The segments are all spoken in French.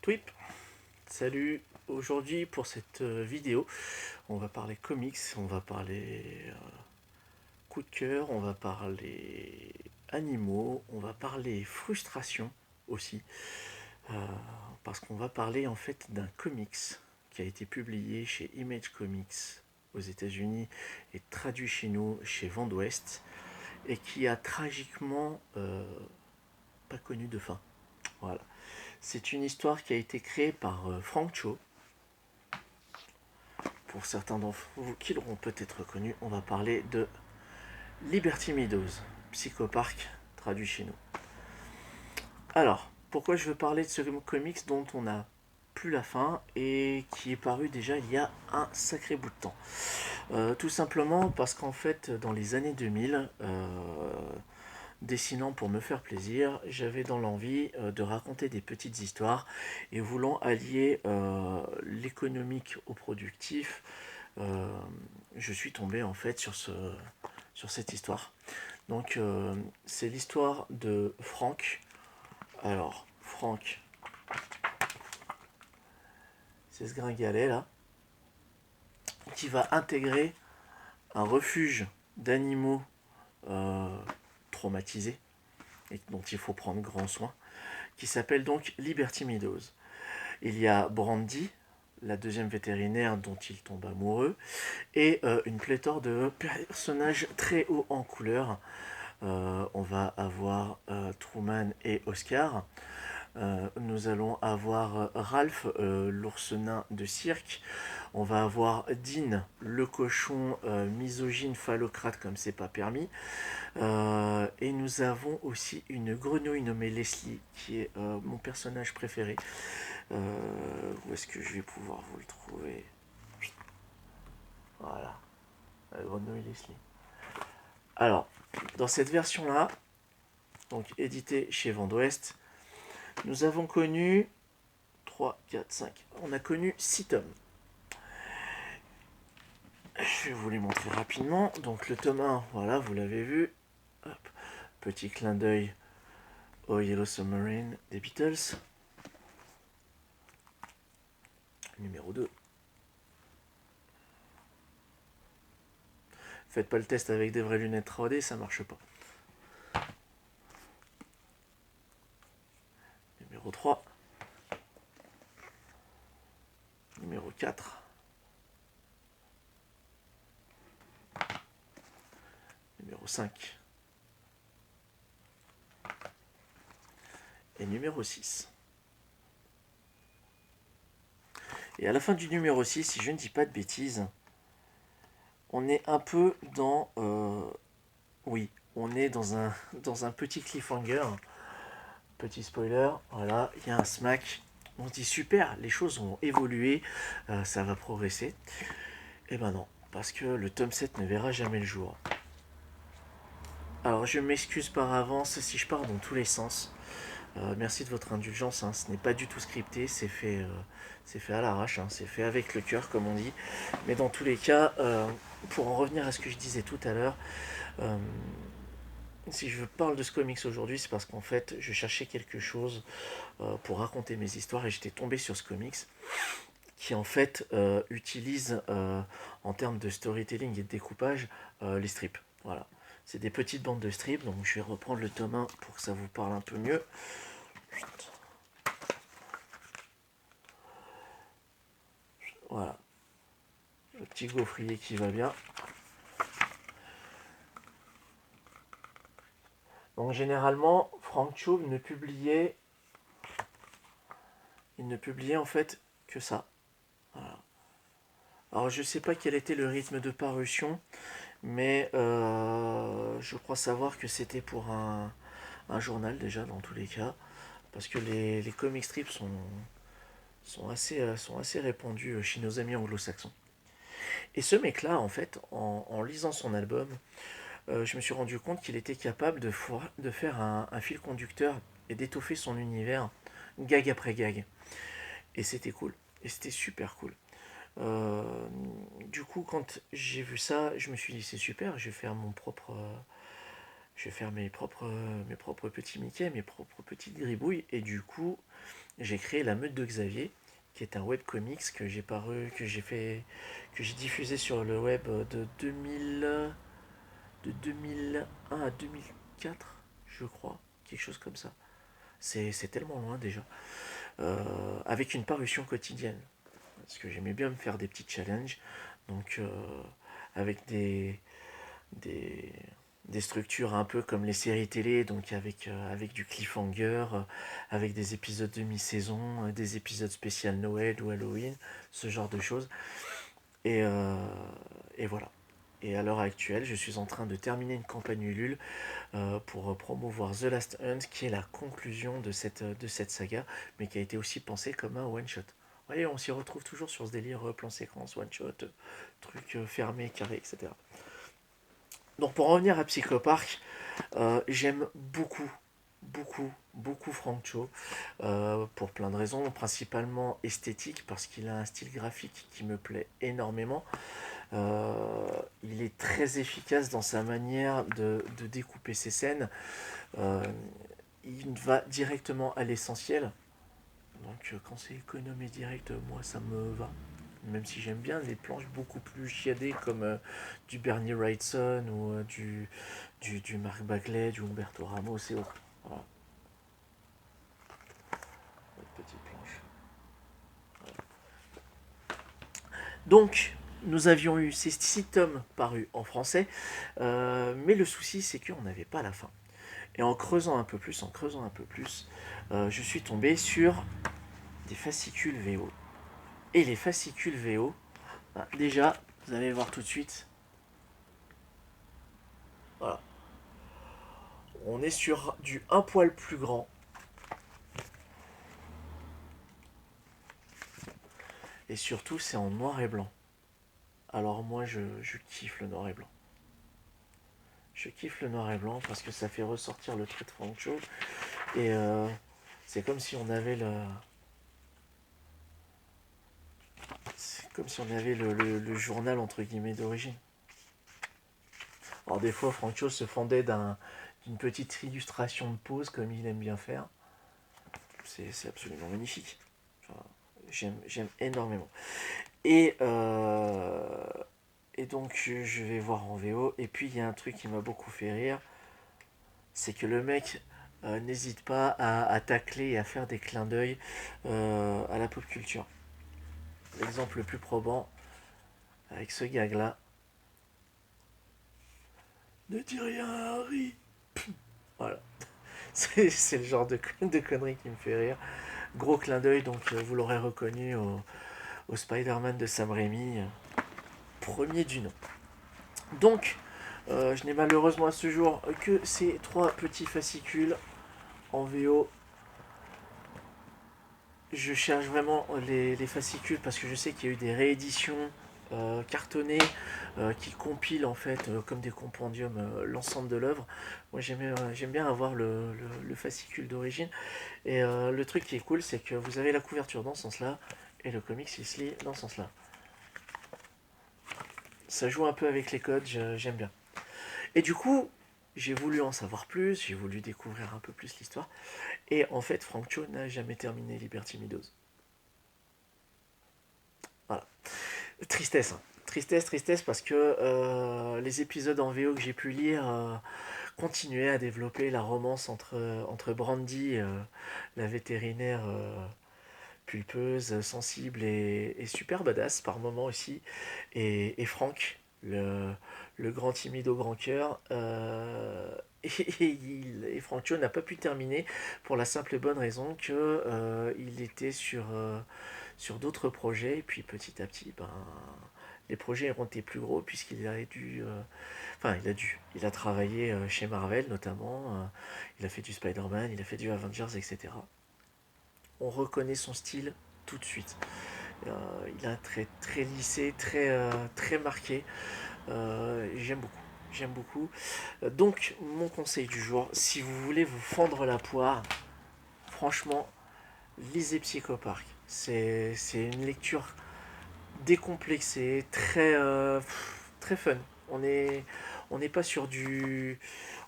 Twip, salut. Aujourd'hui pour cette vidéo, on va parler comics, on va parler coup de cœur, on va parler animaux, on va parler frustration aussi, euh, parce qu'on va parler en fait d'un comics qui a été publié chez Image Comics aux États-Unis et traduit chez nous chez Vent d'Ouest et qui a tragiquement pas connu de fin. Voilà. C'est une histoire qui a été créée par Frank Cho. Pour certains d'entre vous qui l'auront peut-être reconnu, on va parler de Liberty Meadows, Psychopark, traduit chez nous. Alors, pourquoi je veux parler de ce comics dont on n'a plus la fin et qui est paru déjà il y a un sacré bout de temps. Tout simplement parce qu'en fait, dans les années 2000, dessinant pour me faire plaisir, j'avais dans l'envie de raconter des petites histoires et voulant allier l'économique au productif, je suis tombé en fait sur cette histoire. Donc c'est l'histoire de Frank. Alors Frank, c'est ce gringalet là, qui va intégrer un refuge d'animaux euh, traumatisés et dont il faut prendre grand soin, qui s'appelle donc Liberty Meadows. Il y a Brandy, la deuxième vétérinaire dont il tombe amoureux, et une pléthore de personnages très hauts en couleur. On va avoir Truman et Oscar. Nous allons avoir Ralph, l'ours nain de cirque. On va avoir Dean, le cochon misogyne phallocrate comme c'est pas permis. Et nous avons aussi une grenouille nommée Leslie, qui est mon personnage préféré. Où est-ce que je vais pouvoir vous le trouver? Voilà, la grenouille Leslie. Alors, dans cette version-là, donc édité chez Vent d'Ouest, nous avons connu 3, 4, 5. On a connu 6 tomes. Je vais vous les montrer rapidement. Donc le tome 1, voilà, vous l'avez vu. Hop. Petit clin d'œil au Yellow Submarine des Beatles. Numéro 2. Faites pas le test avec des vraies lunettes 3D, ça marche pas. Numéro 3. Numéro 4. Numéro 5. Et numéro 6. Et à la fin du numéro 6, si je ne dis pas de bêtises, on est un peu dans... oui, on est dans un petit cliffhanger. Petit spoiler, voilà, il y a un smack. On se dit super, les choses ont évolué, ça va progresser. Et ben non, parce que le tome 7 ne verra jamais le jour. Alors je m'excuse par avance si je pars dans tous les sens. Merci de votre indulgence, hein. Ce n'est pas du tout scripté, c'est fait à l'arrache, hein. C'est fait avec le cœur comme on dit. Mais dans tous les cas, pour en revenir à ce que je disais tout à l'heure, euh, si je parle de ce comics aujourd'hui, c'est parce qu'en fait, je cherchais quelque chose pour raconter mes histoires et j'étais tombé sur ce comics qui en fait utilise en termes de storytelling et de découpage les strips. Voilà. C'est des petites bandes de strips, donc je vais reprendre le tome 1 pour que ça vous parle un peu mieux. Voilà. Le petit gaufrier qui va bien. Donc généralement, Frank Cho il ne publiait en fait que ça. Voilà. Alors je sais pas quel était le rythme de parution, mais je crois savoir que c'était pour un journal déjà dans tous les cas, parce que les comic strips sont assez répandus chez nos amis anglo-saxons. Et ce mec-là, en fait, en lisant son album, je me suis rendu compte qu'il était capable de faire un fil conducteur et d'étoffer son univers gag après gag. Et c'était cool. Et c'était super cool. Euh, du coup, quand j'ai vu ça, je me suis dit c'est super, je vais faire mon propre, je vais faire mes propres petits Mickey, mes propres petites gribouilles. Et du coup, j'ai créé La Meute de Xavier, qui est un webcomics que j'ai diffusé sur le web de 2001 à 2004, je crois, quelque chose comme ça. C'est tellement loin déjà. Avec une parution quotidienne. Parce que j'aimais bien me faire des petits challenges. Donc, avec des, des structures un peu comme les séries télé, donc avec du cliffhanger, avec des épisodes de mi-saison, des épisodes spécial Noël ou Halloween, ce genre de choses. Et, euh, et voilà. Et à l'heure actuelle, je suis en train de terminer une campagne Ulule pour promouvoir The Last Hunt, qui est la conclusion de cette saga, mais qui a été aussi pensée comme un one-shot. Vous voyez, on s'y retrouve toujours sur ce délire plan séquence, one-shot, truc fermé, carré, etc. Donc pour en revenir à Psychopark, j'aime beaucoup Frank Cho, pour plein de raisons, principalement esthétique, parce qu'il a un style graphique qui me plaît énormément. Il est très efficace dans sa manière de découper ses scènes. Euh, il va directement à l'essentiel. Donc quand c'est économie direct, moi ça me va. Même si j'aime bien les planches beaucoup plus chiadées comme du Bernie Wrightson ou du Marc Bagley, du Humberto Ramos et autres. Voilà, petite planche. Donc, nous avions eu ces 6 tomes parus en français, mais le souci c'est qu'on n'avait pas la fin. Et en creusant un peu plus, je suis tombé sur des fascicules VO. Et les fascicules VO, déjà, vous allez voir tout de suite, voilà, on est sur du un poil plus grand. Et surtout, c'est en noir et blanc. Alors moi, je kiffe le noir et blanc. Je kiffe le noir et blanc parce que ça fait ressortir le trait de Frank Cho. Et c'est comme si on avait le... C'est comme si on avait le journal entre guillemets d'origine. Alors des fois, Frank Cho se fendait d'une petite illustration de pause comme il aime bien faire. C'est absolument magnifique. Enfin, j'aime énormément. Et, euh, et donc je vais voir en VO. Et puis il y a un truc qui m'a beaucoup fait rire, c'est que le mec n'hésite pas à tacler et à faire des clins d'œil à la pop culture. L'exemple le plus probant avec ce gag là. Ne dis rien Harry. Voilà. C'est le genre de connerie qui me fait rire. Gros clin d'œil, donc vous l'aurez reconnu au Spider-Man de Sam Raimi, premier du nom. Donc, je n'ai malheureusement à ce jour que ces 3 petits fascicules en VO. Je cherche vraiment les fascicules parce que je sais qu'il y a eu des rééditions cartonnées qui compilent en fait comme des compendiums l'ensemble de l'œuvre. Moi j'aime bien avoir le fascicule d'origine. Et le truc qui est cool, c'est que vous avez la couverture dans ce sens-là et le comics il se lit dans ce sens-là. Ça joue un peu avec les codes, j'aime bien. Et du coup, j'ai voulu en savoir plus, j'ai voulu découvrir un peu plus l'histoire. Et en fait, Frank Cho n'a jamais terminé Liberty Meadows. Voilà. Tristesse, hein. Tristesse parce que les épisodes en VO que j'ai pu lire continuaient à développer la romance entre Brandy, la vétérinaire pulpeuse, sensible et super badass par moment aussi, et Frank, le grand timide au grand cœur. Et Frank Cho n'a pas pu terminer pour la simple et bonne raison que il était sur d'autres projets, et puis petit à petit, ben, les projets ont été plus gros puisqu'il a dû, il a travaillé chez Marvel notamment, il a fait du Spider-Man, il a fait du Avengers, etc. On reconnaît son style tout de suite. Il a un trait très lissé, très marqué. J'aime beaucoup. J'aime beaucoup. Donc, mon conseil du jour, si vous voulez vous fendre la poire, franchement, lisez Psychopark. C'est une lecture décomplexée, très fun. On est, On n'est pas sur du,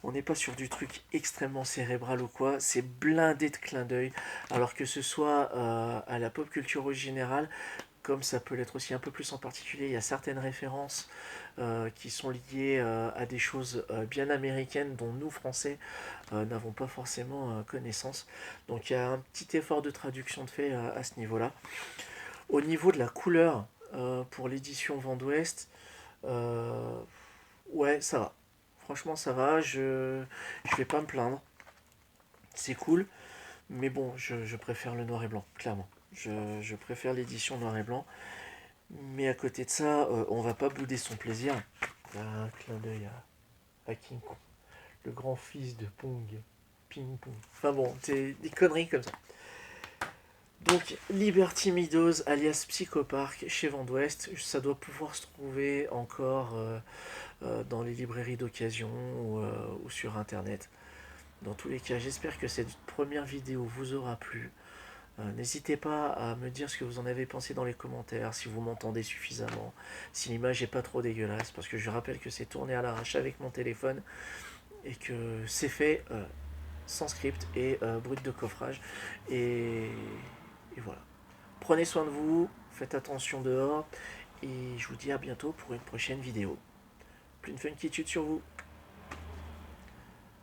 on n'est pas sur du truc extrêmement cérébral ou quoi. C'est blindé de clins d'œil. Alors que ce soit à la pop culture générale, comme ça peut l'être aussi un peu plus en particulier, il y a certaines références qui sont liées à des choses bien américaines dont nous, Français, n'avons pas forcément connaissance. Donc il y a un petit effort de traduction de fait à ce niveau-là. Au niveau de la couleur, pour l'édition Vent d'Ouest, euh, ouais, ça va. Franchement, ça va. Je vais pas me plaindre. C'est cool. Mais bon, je préfère le noir et blanc, clairement. Je préfère l'édition noir et blanc. Mais à côté de ça, on va pas bouder son plaisir. Un clin d'œil à King Kong, le grand fils de Pong. Ping Pong. Enfin bon, c'est des conneries comme ça. Donc, Liberty Meadows, alias Psychopark, chez Vent d'Ouest, ça doit pouvoir se trouver encore dans les librairies d'occasion ou sur internet. Dans tous les cas, j'espère que cette première vidéo vous aura plu. N'hésitez pas à me dire ce que vous en avez pensé dans les commentaires, si vous m'entendez suffisamment, si l'image n'est pas trop dégueulasse, parce que je rappelle que c'est tourné à l'arrache avec mon téléphone et que c'est fait sans script et brut de coffrage. Et voilà. Prenez soin de vous, faites attention dehors, et je vous dis à bientôt pour une prochaine vidéo. Plus de funkitude sur vous.